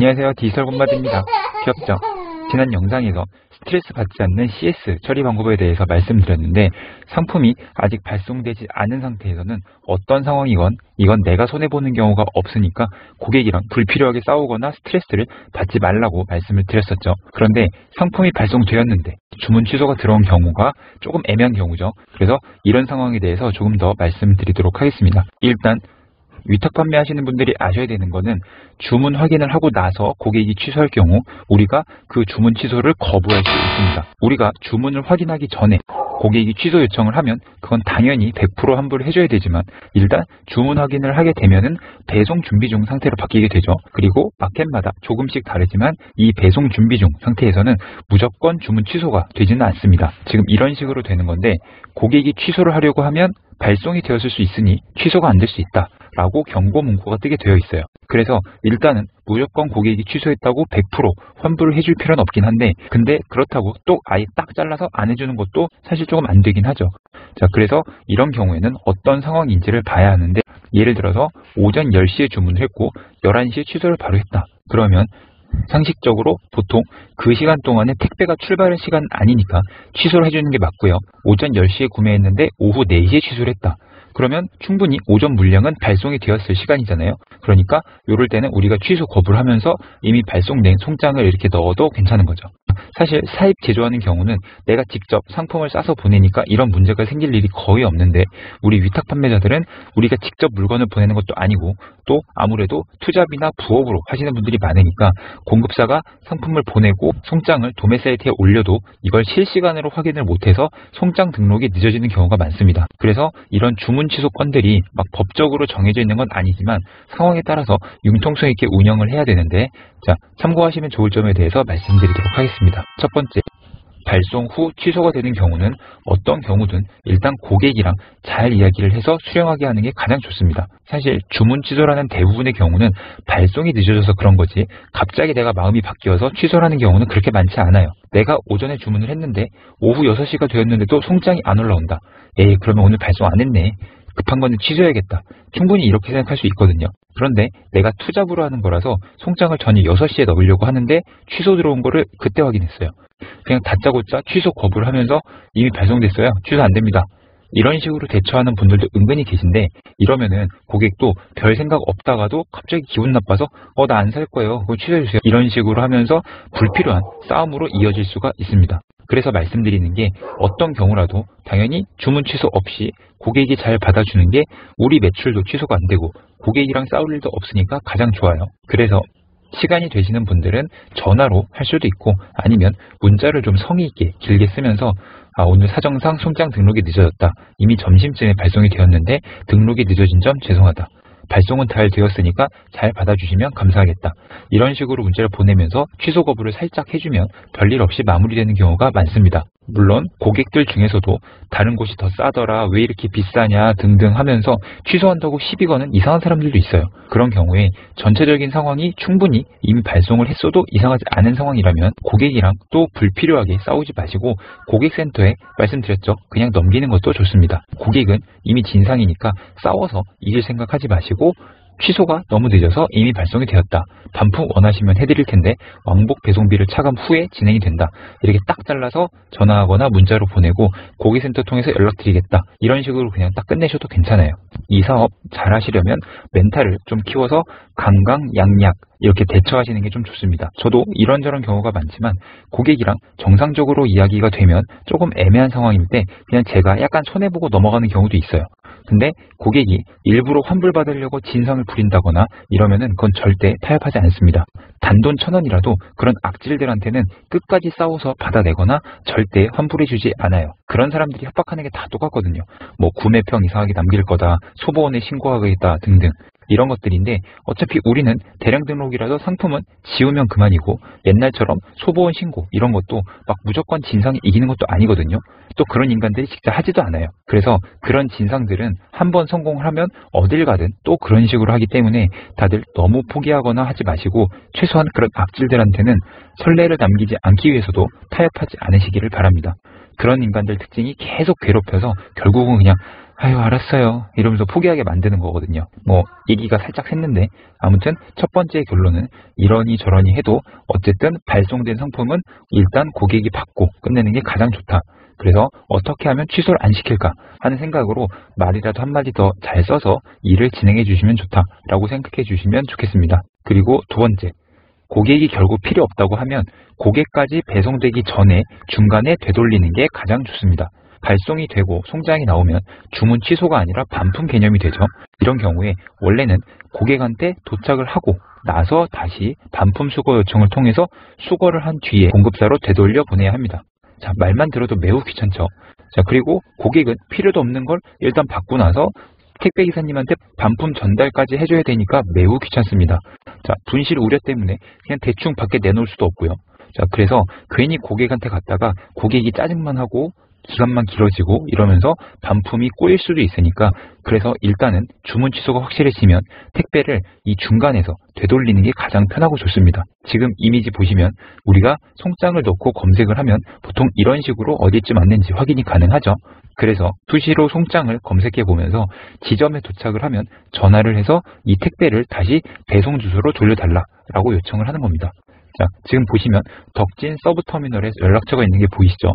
안녕하세요. 디지털 곰마드입니다. 귀엽죠? 지난 영상에서 스트레스 받지 않는 CS 처리 방법에 대해서 말씀드렸는데 상품이 아직 발송되지 않은 상태에서는 어떤 상황이건 이건 내가 손해보는 경우가 없으니까 고객이랑 불필요하게 싸우거나 스트레스를 받지 말라고 말씀을 드렸었죠. 그런데 상품이 발송되었는데 주문 취소가 들어온 경우가 조금 애매한 경우죠. 그래서 이런 상황에 대해서 조금 더 말씀드리도록 하겠습니다. 일단 위탁 판매하시는 분들이 아셔야 되는 거는 주문 확인을 하고 나서 고객이 취소할 경우 우리가 그 주문 취소를 거부할 수 있습니다. 우리가 주문을 확인하기 전에 고객이 취소 요청을 하면 그건 당연히 100% 환불을 해줘야 되지만 일단 주문 확인을 하게 되면은 배송 준비 중 상태로 바뀌게 되죠. 그리고 마켓마다 조금씩 다르지만 이 배송 준비 중 상태에서는 무조건 주문 취소가 되지는 않습니다. 지금 이런 식으로 되는 건데 고객이 취소를 하려고 하면 발송이 되었을 수 있으니 취소가 안 될 수 있다 라고 경고 문구가 뜨게 되어 있어요. 그래서 일단은 무조건 고객이 취소했다고 100% 환불을 해줄 필요는 없긴 한데 근데 그렇다고 또 아예 딱 잘라서 안 해주는 것도 사실 조금 안 되긴 하죠. 자, 그래서 이런 경우에는 어떤 상황인지를 봐야 하는데 예를 들어서 오전 10시에 주문을 했고 11시에 취소를 바로 했다. 그러면 상식적으로 보통 그 시간 동안에 택배가 출발할 시간 아니니까 취소를 해주는 게 맞고요. 오전 10시에 구매했는데 오후 4시에 취소를 했다. 그러면 충분히 오전 물량은 발송이 되었을 시간이잖아요. 그러니까 이럴 때는 우리가 취소 거부를 하면서 이미 발송된 송장을 이렇게 넣어도 괜찮은 거죠. 사실 사입 제조하는 경우는 내가 직접 상품을 싸서 보내니까 이런 문제가 생길 일이 거의 없는데 우리 위탁 판매자들은 우리가 직접 물건을 보내는 것도 아니고 또 아무래도 투잡이나 부업으로 하시는 분들이 많으니까 공급사가 상품을 보내고 송장을 도매 사이트에 올려도 이걸 실시간으로 확인을 못해서 송장 등록이 늦어지는 경우가 많습니다. 그래서 이런 주문 취소 건들이 막 법적으로 정해져 있는 건 아니지만 상황에 따라서 융통성 있게 운영을 해야 되는데 자, 참고하시면 좋을 점에 대해서 말씀드리도록 하겠습니다. 첫 번째, 발송 후 취소가 되는 경우는 어떤 경우든 일단 고객이랑 잘 이야기를 해서 수령하게 하는 게 가장 좋습니다. 사실 주문 취소라는 대부분의 경우는 발송이 늦어져서 그런 거지 갑자기 내가 마음이 바뀌어서 취소하는 경우는 그렇게 많지 않아요. 내가 오전에 주문을 했는데 오후 6시가 되었는데도 송장이 안 올라온다. 에이, 그러면 오늘 발송 안 했네. 급한 거는 취소해야겠다. 충분히 이렇게 생각할 수 있거든요. 그런데 내가 투잡으로 하는 거라서 송장을 저녁 6시에 넣으려고 하는데 취소 들어온 거를 그때 확인했어요. 그냥 다짜고짜 취소 거부를 하면서 이미 발송됐어요. 취소 안 됩니다. 이런 식으로 대처하는 분들도 은근히 계신데 이러면은 고객도 별 생각 없다가도 갑자기 기분 나빠서 나 안 살 거예요. 그거 취소해주세요. 이런 식으로 하면서 불필요한 싸움으로 이어질 수가 있습니다. 그래서 말씀드리는 게 어떤 경우라도 당연히 주문 취소 없이 고객이 잘 받아주는 게 우리 매출도 취소가 안 되고 고객이랑 싸울 일도 없으니까 가장 좋아요. 그래서 시간이 되시는 분들은 전화로 할 수도 있고 아니면 문자를 좀 성의 있게 길게 쓰면서 오늘 사정상 송장 등록이 늦어졌다. 이미 점심쯤에 발송이 되었는데 등록이 늦어진 점 죄송하다. 발송은 잘 되었으니까 잘 받아주시면 감사하겠다. 이런 식으로 문자를 보내면서 취소 거부를 살짝 해주면 별일 없이 마무리되는 경우가 많습니다. 물론 고객들 중에서도 다른 곳이 더 싸더라, 왜 이렇게 비싸냐 등등 하면서 취소한다고 시비 거는 이상한 사람들도 있어요. 그런 경우에 전체적인 상황이 충분히 이미 발송을 했어도 이상하지 않은 상황이라면 고객이랑 또 불필요하게 싸우지 마시고 고객센터에 말씀드렸죠. 그냥 넘기는 것도 좋습니다. 고객은 이미 진상이니까 싸워서 이길 생각하지 마시고 취소가 너무 늦어서 이미 발송이 되었다. 반품 원하시면 해드릴 텐데 왕복 배송비를 차감 후에 진행이 된다. 이렇게 딱 잘라서 전화하거나 문자로 보내고 고객센터 통해서 연락드리겠다. 이런 식으로 그냥 딱 끝내셔도 괜찮아요. 이 사업 잘 하시려면 멘탈을 좀 키워서 강강약약 이렇게 대처하시는 게 좀 좋습니다. 저도 이런저런 경우가 많지만 고객이랑 정상적으로 이야기가 되면 조금 애매한 상황일 때 그냥 제가 약간 손해보고 넘어가는 경우도 있어요. 근데 고객이 일부러 환불받으려고 진상을 부린다거나 이러면은 그건 절대 타협하지 않습니다. 단돈 1,000원이라도 그런 악질들한테는 끝까지 싸워서 받아내거나 절대 환불해주지 않아요. 그런 사람들이 협박하는 게 다 똑같거든요. 뭐 구매평 이상하게 남길 거다, 소보원에 신고하겠다 등등. 이런 것들인데 어차피 우리는 대량 등록이라도 상품은 지우면 그만이고 옛날처럼 소보원 신고 이런 것도 막 무조건 진상이 이기는 것도 아니거든요. 또 그런 인간들이 직접 하지도 않아요. 그래서 그런 진상들은 한번 성공을 하면 어딜 가든 또 그런 식으로 하기 때문에 다들 너무 포기하거나 하지 마시고 최소한 그런 악질들한테는 선례를 남기지 않기 위해서도 타협하지 않으시기를 바랍니다. 그런 인간들 특징이 계속 괴롭혀서 결국은 그냥 아유, 알았어요. 이러면서 포기하게 만드는 거거든요. 뭐 얘기가 살짝 샜는데 아무튼 첫 번째 결론은 이러니 저러니 해도 어쨌든 발송된 상품은 일단 고객이 받고 끝내는 게 가장 좋다. 그래서 어떻게 하면 취소를 안 시킬까 하는 생각으로 말이라도 한마디 더 잘 써서 일을 진행해 주시면 좋다라고 생각해 주시면 좋겠습니다. 그리고 두 번째, 고객이 결국 필요 없다고 하면 고객까지 배송되기 전에 중간에 되돌리는 게 가장 좋습니다. 발송이 되고 송장이 나오면 주문 취소가 아니라 반품 개념이 되죠. 이런 경우에 원래는 고객한테 도착을 하고 나서 다시 반품 수거 요청을 통해서 수거를 한 뒤에 공급사로 되돌려 보내야 합니다. 자, 말만 들어도 매우 귀찮죠. 자, 그리고 고객은 필요도 없는 걸 일단 받고 나서 택배 기사님한테 반품 전달까지 해줘야 되니까 매우 귀찮습니다. 자, 분실 우려 때문에 그냥 대충 밖에 내놓을 수도 없고요. 자, 그래서 괜히 고객한테 갔다가 고객이 짜증만 하고 기간만 길어지고 이러면서 반품이 꼬일 수도 있으니까, 그래서 일단은 주문 취소가 확실해지면 택배를 이 중간에서 되돌리는 게 가장 편하고 좋습니다. 지금 이미지 보시면 우리가 송장을 넣고 검색을 하면 보통 이런 식으로 어디쯤 왔는지 확인이 가능하죠. 그래서 수시로 송장을 검색해 보면서 지점에 도착을 하면 전화를 해서 이 택배를 다시 배송 주소로 돌려달라고 요청을 하는 겁니다. 자, 지금 보시면 덕진 서브터미널에 연락처가 있는 게 보이시죠?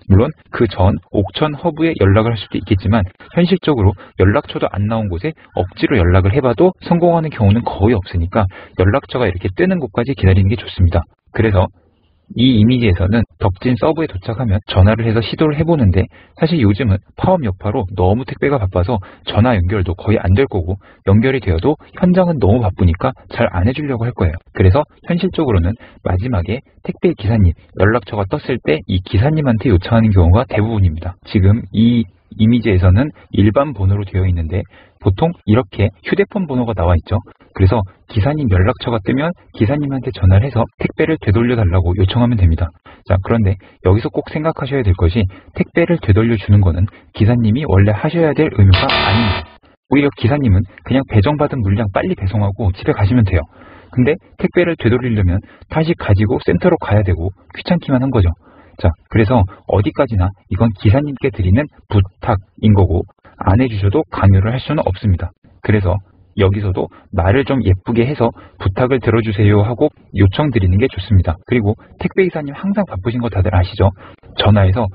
물론 그 전 옥천 허브에 연락을 할 수도 있겠지만 현실적으로 연락처도 안 나온 곳에 억지로 연락을 해봐도 성공하는 경우는 거의 없으니까 연락처가 이렇게 뜨는 곳까지 기다리는 게 좋습니다. 그래서 이 이미지에서는 덕진 서브에 도착하면 전화를 해서 시도를 해보는데, 사실 요즘은 파업 여파로 너무 택배가 바빠서 전화 연결도 거의 안 될 거고, 연결이 되어도 현장은 너무 바쁘니까 잘 안 해주려고 할 거예요. 그래서 현실적으로는 마지막에 택배 기사님 연락처가 떴을 때 이 기사님한테 요청하는 경우가 대부분입니다. 지금 이 이미지에서는 일반 번호로 되어 있는데 보통 이렇게 휴대폰 번호가 나와 있죠. 그래서 기사님 연락처가 뜨면 기사님한테 전화를 해서 택배를 되돌려 달라고 요청하면 됩니다. 자, 그런데 여기서 꼭 생각하셔야 될 것이 택배를 되돌려 주는 거는 기사님이 원래 하셔야 될 의무가 아닙니다. 오히려 기사님은 그냥 배정받은 물량 빨리 배송하고 집에 가시면 돼요. 근데 택배를 되돌리려면 다시 가지고 센터로 가야 되고 귀찮기만 한 거죠. 자, 그래서 어디까지나 이건 기사님께 드리는 부탁인 거고 안 해주셔도 강요를 할 수는 없습니다. 그래서 여기서도 말을 좀 예쁘게 해서 부탁을 들어주세요 하고 요청드리는 게 좋습니다. 그리고 택배기사님 항상 바쁘신 거 다들 아시죠? 전화해서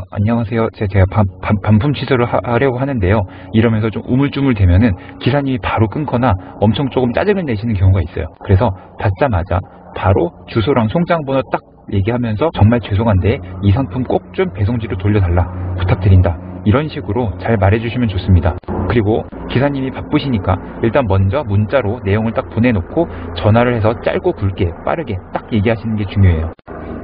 안녕하세요, 제가 반품 취소를 하려고 하는데요 이러면서 좀 우물쭈물 대면은 기사님이 바로 끊거나 엄청 조금 짜증을 내시는 경우가 있어요. 그래서 받자마자 바로 주소랑 송장번호 딱 얘기하면서 정말 죄송한데 이 상품 꼭 좀 배송지로 돌려달라 부탁드린다, 이런 식으로 잘 말해주시면 좋습니다. 그리고 기사님이 바쁘시니까 일단 먼저 문자로 내용을 딱 보내놓고 전화를 해서 짧고 굵게 빠르게 딱 얘기하시는 게 중요해요.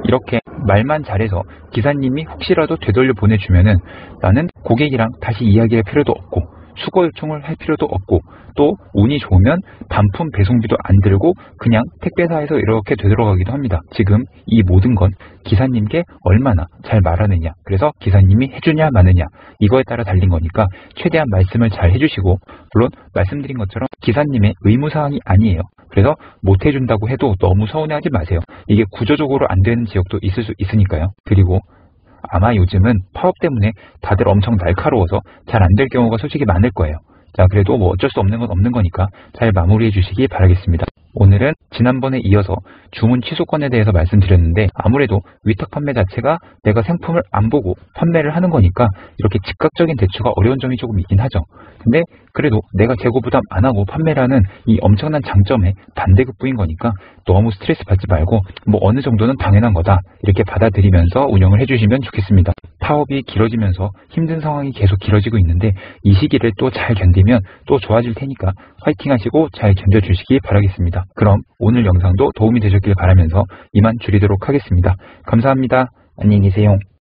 이렇게 말만 잘해서 기사님이 혹시라도 되돌려 보내주면은 나는 고객이랑 다시 이야기할 필요도 없고 수거 요청을 할 필요도 없고, 또 운이 좋으면 반품 배송비도 안 들고 그냥 택배사에서 이렇게 되돌아가기도 합니다. 지금 이 모든 건 기사님께 얼마나 잘 말하느냐, 그래서 기사님이 해주냐 마느냐 이거에 따라 달린 거니까 최대한 말씀을 잘 해주시고, 물론 말씀드린 것처럼 기사님의 의무사항이 아니에요. 그래서 못 해준다고 해도 너무 서운해하지 마세요. 이게 구조적으로 안 되는 지역도 있을 수 있으니까요. 그리고 아마 요즘은 파업 때문에 다들 엄청 날카로워서 잘 안 될 경우가 솔직히 많을 거예요. 자, 그래도 뭐 어쩔 수 없는 건 없는 거니까 잘 마무리해 주시기 바라겠습니다. 오늘은 지난번에 이어서 주문 취소권에 대해서 말씀드렸는데, 아무래도 위탁 판매 자체가 내가 상품을 안 보고 판매를 하는 거니까 이렇게 즉각적인 대처가 어려운 점이 조금 있긴 하죠. 근데 그래도 내가 재고 부담 안 하고 판매를 하는 이 엄청난 장점에 반대급부인 거니까 너무 스트레스 받지 말고 뭐 어느 정도는 당연한 거다 이렇게 받아들이면서 운영을 해주시면 좋겠습니다. 파업이 길어지면서 힘든 상황이 계속 길어지고 있는데 이 시기를 또 잘 견디면 또 좋아질 테니까 화이팅 하시고 잘 견뎌주시기 바라겠습니다. 그럼 오늘 영상도 도움이 되셨길 바라면서 이만 줄이도록 하겠습니다. 감사합니다. 안녕히 계세요.